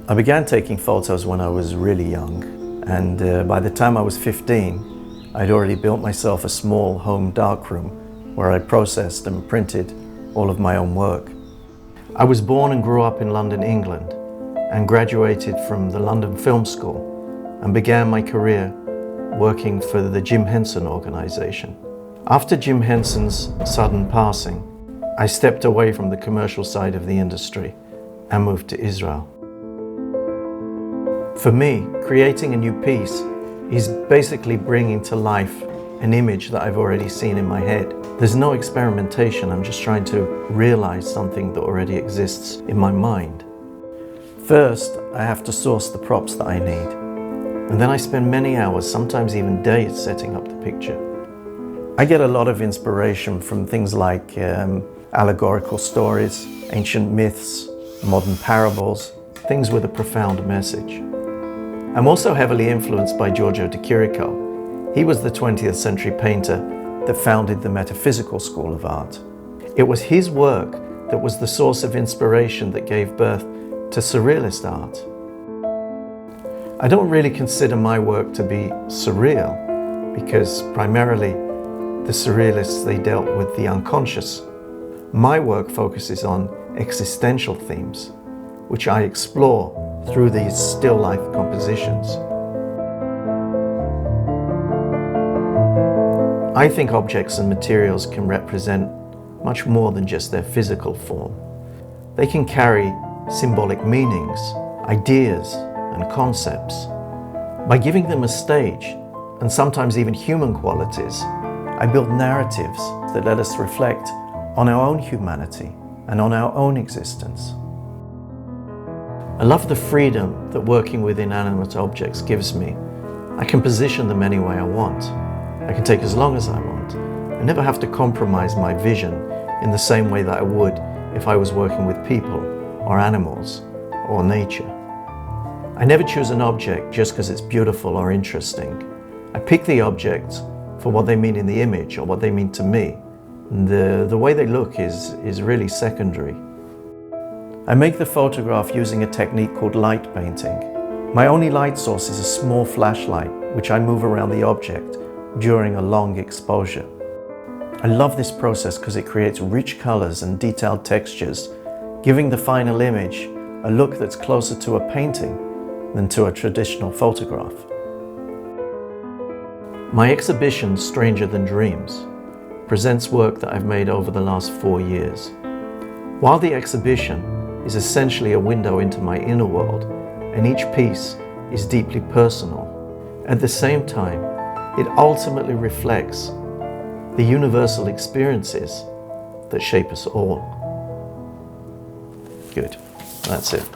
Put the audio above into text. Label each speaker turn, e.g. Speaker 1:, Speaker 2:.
Speaker 1: I began taking photos when I was really young, and by the time I was 15, I'd already built myself a small home darkroom where I processed and printed all of my own work. I was born and grew up in London, England, and graduated from the London Film School and began my career working for the Jim Henson organization. After Jim Henson's sudden passing, I stepped away from the commercial side of the industry and moved to Israel. For me, creating a new piece is basically bringing to life an image that I've already seen in my head. There's no experimentation, I'm just trying to realize something that already exists in my mind. First, I have to source the props that I need. And then I spend many hours, sometimes even days, setting up the picture. I get a lot of inspiration from things like allegorical stories, ancient myths, modern parables, things with a profound message. I'm also heavily influenced by Giorgio de Chirico. He was the 20th century painter that founded the metaphysical school of art. It was his work that was the source of inspiration that gave birth to surrealist art. I don't really consider my work to be surreal because primarily the surrealists, they dealt with the unconscious. My work focuses on existential themes, which I explore through these still life compositions. I think objects and materials can represent much more than just their physical form. They can carry symbolic meanings, ideas, and concepts. By giving them a stage, and sometimes even human qualities, I build narratives that let us reflect on our own humanity and on our own existence. I love the freedom that working with inanimate objects gives me. I can position them any way I want. I can take as long as I want. I never have to compromise my vision in the same way that I would if I was working with people or animals or nature. I never choose an object just because it's beautiful or interesting. I pick the objects for what they mean in the image or what they mean to me. The way they look is really secondary. I make the photograph using a technique called light painting. My only light source is a small flashlight, which I move around the object during a long exposure. I love this process because it creates rich colors and detailed textures, giving the final image a look that's closer to a painting than to a traditional photograph. My exhibition, Stranger Than Dreams, presents work that I've made over the last 4 years. While the exhibition is essentially a window into my inner world, and each piece is deeply personal, at the same time, it ultimately reflects the universal experiences that shape us all. Good, that's it.